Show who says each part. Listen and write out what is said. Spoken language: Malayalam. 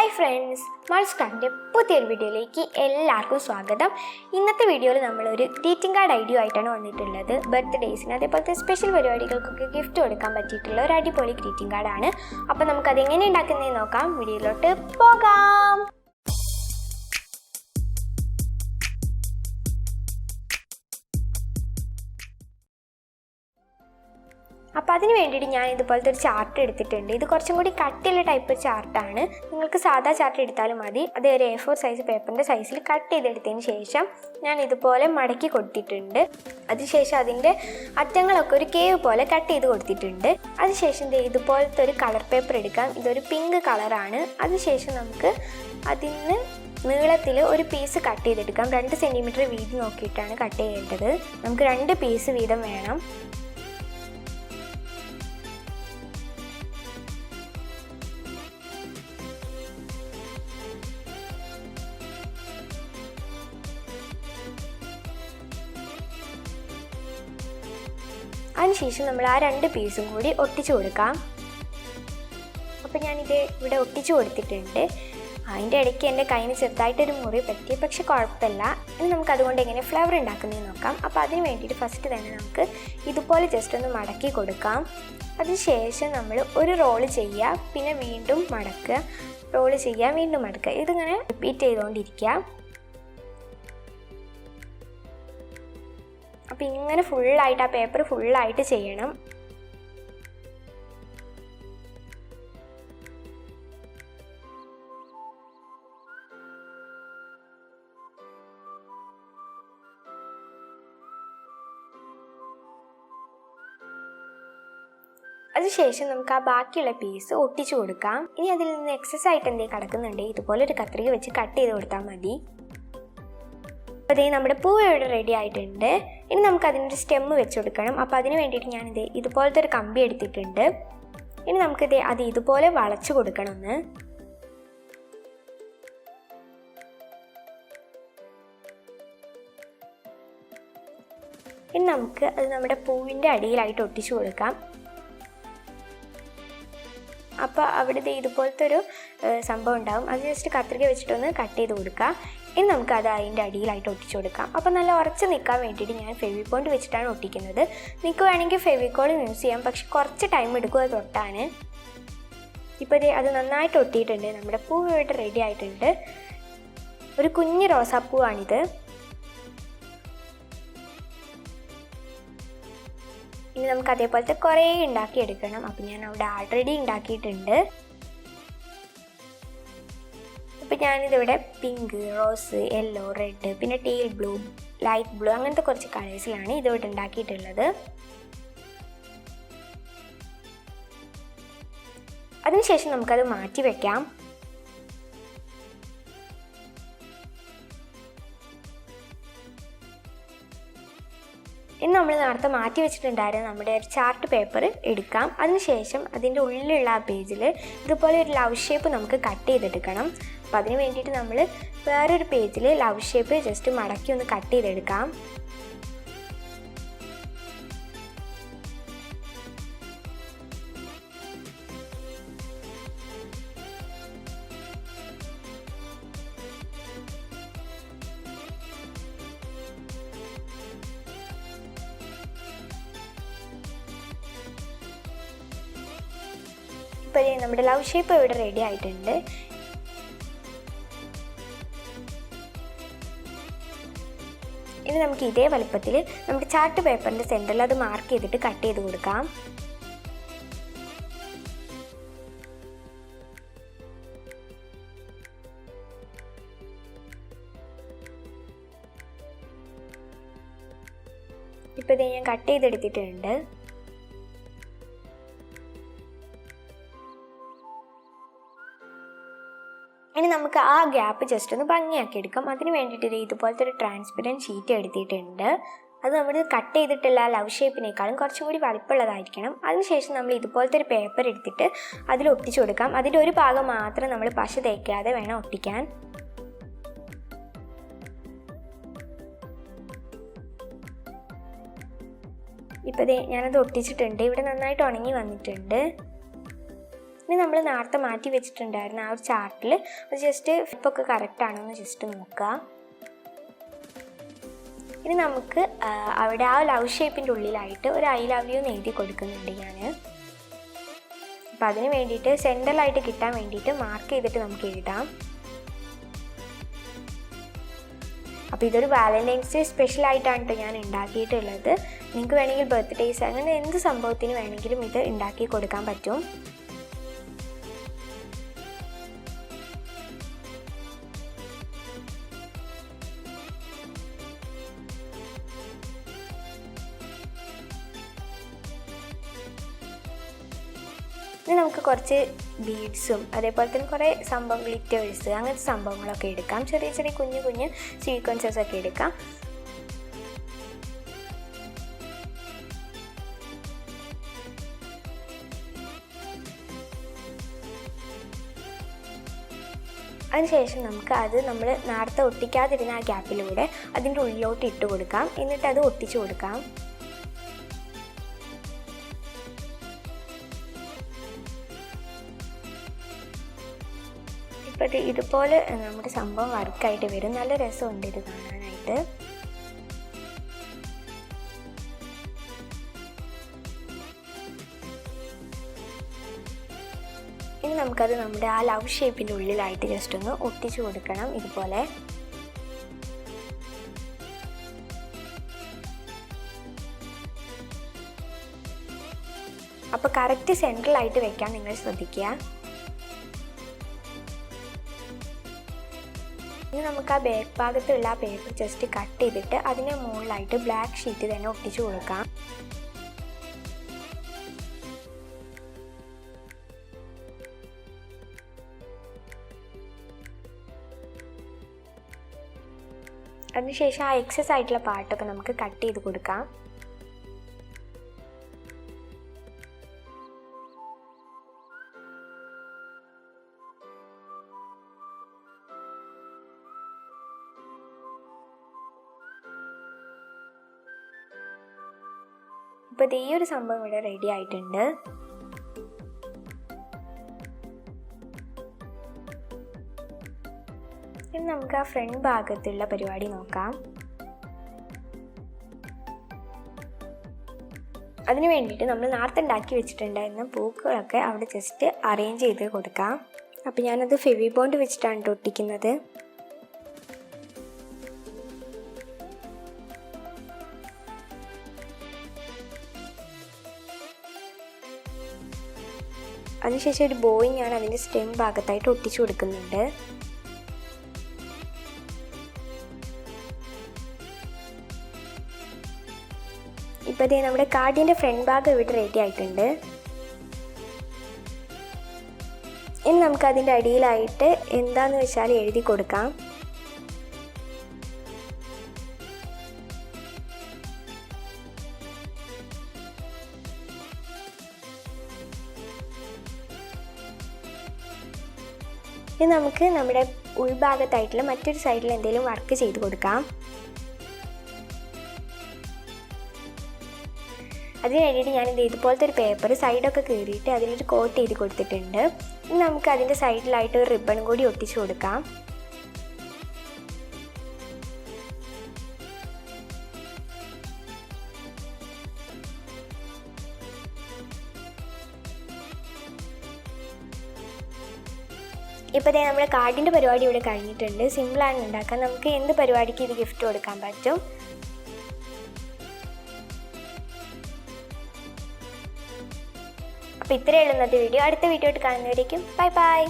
Speaker 1: ഹായ് ഫ്രണ്ട്സ്, മാൾസ് ക്രാഫ്റ്റിൻ്റെ പുതിയൊരു വീഡിയോയിലേക്ക് എല്ലാവർക്കും സ്വാഗതം. ഇന്നത്തെ വീഡിയോയിൽ നമ്മളൊരു ഗ്രീറ്റിംഗ് കാർഡ് ഐഡിയ ആയിട്ടാണ് വന്നിട്ടുള്ളത്. ബർത്ത്ഡേസിന് അതേപോലത്തെ സ്പെഷ്യൽ പരിപാടികൾക്കൊക്കെ ഗിഫ്റ്റ് കൊടുക്കാൻ പറ്റിയിട്ടുള്ള ഒരു അടിപൊളി ഗ്രീറ്റിംഗ് കാർഡാണ്. അപ്പോൾ നമുക്കത് എങ്ങനെ ഉണ്ടാക്കുന്നതെന്ന് നോക്കാം. വീഡിയോയിലോട്ട് പോകാം. അപ്പോൾ അതിന് വേണ്ടിയിട്ട് ഞാൻ ഇതുപോലത്തെ ഒരു ചാർട്ട് എടുത്തിട്ടുണ്ട്. ഇത് കുറച്ചും കൂടി കട്ടിയുള്ള ടൈപ്പ് ചാർട്ടാണ്. നിങ്ങൾക്ക് സാധാ ചാർട്ട് എടുത്താലും മതി. അത് ഒരു A4 സൈസ് പേപ്പറിൻ്റെ സൈസിൽ കട്ട് ചെയ്തെടുത്തതിന് ശേഷം ഞാൻ ഇതുപോലെ മടക്കി കൊടുത്തിട്ടുണ്ട്. അതിനുശേഷം അതിൻ്റെ അറ്റങ്ങളൊക്കെ ഒരു കേവ് പോലെ കട്ട് ചെയ്ത് കൊടുത്തിട്ടുണ്ട്. അതിനുശേഷം ഇതുപോലത്തെ ഒരു കളർ പേപ്പർ എടുക്കാം. ഇതൊരു പിങ്ക് കളറാണ്. അതിനുശേഷം നമുക്ക് അതിന് നീളത്തിൽ ഒരു പീസ് കട്ട് ചെയ്തെടുക്കാം. 2 സെൻറ്റിമീറ്റർ വീതി നോക്കിയിട്ടാണ് കട്ട് ചെയ്യേണ്ടത്. നമുക്ക് 2 പീസ് വീതം വേണം. അതിനുശേഷം നമ്മൾ ആ 2 പീസും കൂടി ഒട്ടിച്ചു കൊടുക്കാം. അപ്പോൾ ഞാനിത് ഇവിടെ ഒട്ടിച്ചു കൊടുത്തിട്ടുണ്ട്. അതിൻ്റെ ഇടയ്ക്ക് എൻ്റെ കയ്യിന് ചെറുതായിട്ടൊരു മുറി പറ്റി, പക്ഷെ കുഴപ്പമില്ല. ഇനി നമുക്ക് അതുകൊണ്ട് എങ്ങനെ ഫ്ലവർ ഉണ്ടാക്കുന്നതെന്ന് നോക്കാം. അപ്പോൾ അതിന് വേണ്ടിയിട്ട് ഫസ്റ്റ് തന്നെ നമുക്ക് ഇതുപോലെ ജസ്റ്റ് ഒന്ന് മടക്കി കൊടുക്കാം. അതിനുശേഷം നമ്മൾ ഒരു റോള് ചെയ്യുക, പിന്നെ വീണ്ടും മടക്കുക, റോള് ചെയ്യുക, വീണ്ടും മടക്കുക. ഇതിങ്ങനെ റിപ്പീറ്റ് ചെയ്തുകൊണ്ടിരിക്കുക. അപ്പോൾ ഇങ്ങനെ ഫുള്ളായിട്ട് ആ പേപ്പർ ഫുള്ളായിട്ട് ചെയ്യണം. അതിനുശേഷം നമുക്ക് ആ ബാക്കിയുള്ള പീസ് ഒട്ടിച്ചു കൊടുക്കാം. ഇനി അതിൽ നിന്ന് എക്സസ് ആയിട്ട് എന്തെങ്കിലും കിടക്കുന്നുണ്ടെങ്കിൽ ഇതുപോലെ ഒരു കത്രിക വെച്ച് കട്ട് ചെയ്ത് കൊടുത്താൽ മതി. അപ്പോൾ ഇതേ നമ്മുടെ പൂവ് ഇവിടെ റെഡി ആയിട്ടുണ്ട്. ഇനി നമുക്ക് അതിനൊരു സ്റ്റെമ്മ് വെച്ച് കൊടുക്കണം. അപ്പോൾ അതിന് വേണ്ടിയിട്ട് ഞാനിത് ഇതുപോലത്തെ ഒരു കമ്പി എടുത്തിട്ടുണ്ട്. ഇനി നമുക്കിത് അത് ഇതുപോലെ വളച്ചു കൊടുക്കണമെന്ന്. ഇനി നമുക്ക് അത് നമ്മുടെ പൂവിൻ്റെ അടിയിലായിട്ട് ഒട്ടിച്ചു കൊടുക്കാം. അപ്പോൾ അവിടെ ഇതുപോലത്തെ ഒരു സംഭവം ഉണ്ടാകും. അത് ജസ്റ്റ് കത്രിക വെച്ചിട്ടൊന്ന് കട്ട് ചെയ്ത് കൊടുക്കുക. ഇനി നമുക്കത് അതിൻ്റെ അടിയിലായിട്ട് ഒട്ടിച്ചു കൊടുക്കാം. അപ്പോൾ നല്ല ഉറച്ച് നിൽക്കാൻ വേണ്ടിയിട്ട് ഞാൻ ഫെവിക്കോൾ വെച്ചിട്ടാണ് ഒട്ടിക്കുന്നത്. നിങ്ങൾക്ക് വേണമെങ്കിൽ ഫെവിക്കോൾ യൂസ് ചെയ്യാം, പക്ഷെ കുറച്ച് ടൈം എടുക്കും അത് തൊട്ടാൻ. ഇപ്പോൾ അത് നന്നായിട്ട് ഒട്ടിയിട്ടുണ്ട്. നമ്മുടെ പൂവ് ഇവിടെ റെഡി ആയിട്ടുണ്ട്. ഒരു കുഞ്ഞ് റോസാപ്പൂവാണിത്. ഇനി നമുക്ക് അതേപോലത്തെ കുറേ ഉണ്ടാക്കിയെടുക്കണം. അപ്പോൾ ഞാൻ അവിടെ ആൾറെഡി ഉണ്ടാക്കിയിട്ടുണ്ട്. അപ്പോൾ ഞാനിതിവിടെ പിങ്ക്, റോസ്, യെല്ലോ, റെഡ്, പിന്നെ ടീൽ ബ്ലൂ, ലൈറ്റ് ബ്ലൂ അങ്ങനത്തെ കുറച്ച് കളേഴ്സിലാണ് ഇതിവിടെ ഉണ്ടാക്കിയിട്ടുള്ളത്. അതിനുശേഷം നമുക്കത് മാറ്റി വയ്ക്കാം. ഇനി നമ്മൾ നേരത്തെ മാറ്റി വെച്ചിട്ടുണ്ടായിരുന്ന നമ്മുടെ ഒരു ചാർട്ട് പേപ്പർ എടുക്കാം. അതിനുശേഷം അതിൻ്റെ ഉള്ളിലുള്ള ആ പേജിൽ ഇതുപോലെ ഒരു ലവ് ഷേപ്പ് നമുക്ക് കട്ട് ചെയ്തെടുക്കണം. അപ്പോൾ അതിന് വേണ്ടിയിട്ട് നമ്മൾ വേറൊരു പേജിൽ ലവ് ഷേപ്പ് ജസ്റ്റ് മടക്കി ഒന്ന് കട്ട് ചെയ്തെടുക്കാം. ഇപ്പോൾ നമ്മുടെ ലവ് ഷേപ്പ് ഇവിടെ റെഡി ആയിട്ടുണ്ട്. ഇനി നമുക്ക് ഇതേ വലുപ്പത്തിൽ നമ്മുടെ ചാർട്ട് പേപ്പറിൻ്റെ സെൻറ്ററിൽ അത് മാർക്ക് ചെയ്തിട്ട് കട്ട് ചെയ്ത് കൊടുക്കാം. ഇപ്പോൾ ഇത് ഞാൻ കട്ട് ചെയ്തെടുത്തിട്ടുണ്ട്. ഇനി നമുക്ക് ആ ഗ്യാപ്പ് ജസ്റ്റ് ഒന്ന് ഭംഗിയാക്കി എടുക്കാം. അതിന് വേണ്ടിയിട്ട് ഇതുപോലത്തെ ഒരു ട്രാൻസ്പെറൻറ്റ് ഷീറ്റ് എടുത്തിട്ടുണ്ട്. അത് നമ്മൾ കട്ട് ചെയ്തിട്ടുള്ള ലവ് ഷേപ്പിനേക്കാളും കുറച്ചും കൂടി വലിപ്പമുള്ളതായിരിക്കണം. അതിനുശേഷം നമ്മൾ ഇതുപോലത്തെ ഒരു പേപ്പർ എടുത്തിട്ട് അതിൽ ഒട്ടിച്ചു കൊടുക്കാം. അതിൻ്റെ ഒരു ഭാഗം മാത്രം നമ്മൾ പശ തേക്കാതെ വേണം ഒട്ടിക്കാൻ. ഇപ്പോൾ ഞാനത് ഒട്ടിച്ചിട്ടുണ്ട്. ഇവിടെ നന്നായിട്ട് ഉണങ്ങി വന്നിട്ടുണ്ട്. ഇനി നമ്മൾ നേരത്തെ മാറ്റി വെച്ചിട്ടുണ്ടായിരുന്ന ആ ഒരു ചാർട്ടിൽ അത് ജസ്റ്റ് ഇപ്പൊക്കെ കറക്റ്റാണോ എന്ന് ജസ്റ്റ് നോക്കുക. ഇനി നമുക്ക് അവിടെ ആ ലവ് ഷേപ്പിൻ്റെ ഉള്ളിലായിട്ട് ഒരു ഐ ലവ് യു എന്ന് എഴുതി കൊടുക്കുന്നുണ്ട് ഞാൻ. അപ്പോൾ അതിന് വേണ്ടിയിട്ട് സെൻറ്ററിലായിട്ട് കിട്ടാൻ വേണ്ടിയിട്ട് മാർക്ക് ചെയ്തിട്ട് നമുക്ക് എഴുതാം. അപ്പോൾ ഇതൊരു വാലന്റൈൻസ് ഡേ സ്പെഷ്യലായിട്ടാണ് കേട്ടോ ഞാൻ ഉണ്ടാക്കിയിട്ടുള്ളത്. നിങ്ങൾക്ക് വേണമെങ്കിൽ ബർത്ത്ഡേയ്സ് അങ്ങനെ എന്ത് സംഭവത്തിന് വേണമെങ്കിലും ഇത് ഉണ്ടാക്കി കൊടുക്കാൻ പറ്റും. ഇനി നമുക്ക് കുറച്ച് ബീഡ്സും അതേപോലെ തന്നെ കുറേ സംഭവം ഗ്ലിറ്റേഴ്സ് അങ്ങനത്തെ സംഭവങ്ങളൊക്കെ എടുക്കാം. ചെറിയ ചെറിയ കുഞ്ഞു കുഞ്ഞ് സീക്വൻസസ് ഒക്കെ എടുക്കാം. അതിനുശേഷം നമുക്ക് അത് നമ്മൾ നേരത്തെ ഒട്ടിക്കാതിരുന്ന ആ ഗ്യാപ്പിലൂടെ അതിൻ്റെ ഉള്ളിലോട്ട് ഇട്ട് കൊടുക്കാം. എന്നിട്ട് അത് ഒട്ടിച്ചു കൊടുക്കാം. ഇപ്പോൾ ഇതുപോലെ നമ്മുടെ സംഭവം വർക്കായിട്ട് വരും. നല്ല രസമുണ്ട് ഇത് കാണാനായിട്ട്. ഇനി നമുക്കത് നമ്മുടെ ആ ലവ് ഷേപ്പിൻ്റെ ഉള്ളിലായിട്ട് ജസ്റ്റ് ഒന്ന് ഒട്ടിച്ചു കൊടുക്കണം ഇതുപോലെ. അപ്പോൾ കറക്റ്റ് സെൻട്രലായിട്ട് വെക്കാൻ നിങ്ങൾ ശ്രദ്ധിക്കുക. ഇനി നമുക്ക് ആ ബാക്ക് ഭാഗത്തുള്ള ആ പേപ്പർ ജസ്റ്റ് കട്ട് ചെയ്തിട്ട് അതിന് മുകളിലായിട്ട് ബ്ലാക്ക് ഷീറ്റ് തന്നെ ഒട്ടിച്ചു കൊടുക്കാം. അതിനുശേഷം ആ എക്സസ് ആയിട്ടുള്ള പാർട്ടൊക്കെ നമുക്ക് കട്ട് ചെയ്ത് കൊടുക്കാം. ഇപ്പോൾ ഈ ഒരു സംഭവം ഇവിടെ റെഡി ആയിട്ടുണ്ട്. ഇനി നമുക്ക് ആ ഫ്രണ്ട് ഭാഗത്തുള്ള പരിപാടി നോക്കാം. അതിന് വേണ്ടിയിട്ട് നമ്മൾ നേരത്തെ ഉണ്ടാക്കി വെച്ചിട്ടുണ്ടായിരുന്ന പൂക്കളൊക്കെ അവിടെ ജസ്റ്റ് അറേഞ്ച് ചെയ്ത് കൊടുക്കാം. അപ്പോൾ ഞാനത് ഫെവി ബോണ്ട് വെച്ചിട്ടാണ് ഒട്ടിക്കുന്നത്. അതിനുശേഷം ഒരു ബോയ് ഞാൻ അതിൻ്റെ സ്റ്റെം ഭാഗത്തായിട്ട് ഒട്ടിച്ചു കൊടുക്കുന്നുണ്ട്. ഇപ്പോൾ അതേ നമ്മുടെ കാർഡിൻ്റെ ഫ്രണ്ട് ഭാഗം ഇവിടെ റെഡി ആയിട്ടുണ്ട്. ഇനി നമുക്ക് അതിൻ്റെ അടിയിലായിട്ട് എന്താണെന്ന് വെച്ചാൽ എഴുതി കൊടുക്കാം. ഇനി നമുക്ക് നമ്മുടെ ഉൾഭാഗത്തായിട്ടുള്ള മറ്റൊരു സൈഡിൽ എന്തെങ്കിലും വർക്ക് ചെയ്ത് കൊടുക്കാം. അതിന് വേണ്ടിയിട്ട് ഞാനിത് ഇതുപോലത്തെ ഒരു പേപ്പർ സൈഡൊക്കെ കീറിയിട്ട് അതിലൊരു കോട്ട് ചെയ്ത് കൊടുത്തിട്ടുണ്ട്. ഇനി നമുക്ക് അതിൻ്റെ സൈഡിലായിട്ട് ഒരു റിബൺ കൂടി ഒട്ടിച്ചു കൊടുക്കാം. ഇപ്പോൾ നമ്മുടെ കാർഡിൻ്റെ പരിപാടി ഇവിടെ കഴിഞ്ഞിട്ടുണ്ട്. സിമ്പിളാണ് ഉണ്ടാക്കാൻ. നമുക്ക് എന്ത് പരിപാടിക്ക് ഇത് ഗിഫ്റ്റ് കൊടുക്കാൻ പറ്റും. അപ്പോൾ ഇത്രയേ ഉള്ളൂ ഇന്നത്തെ വീഡിയോ. അടുത്ത വീഡിയോ ആയിട്ട് കാണുന്നവരേക്കും ബൈ ബൈ.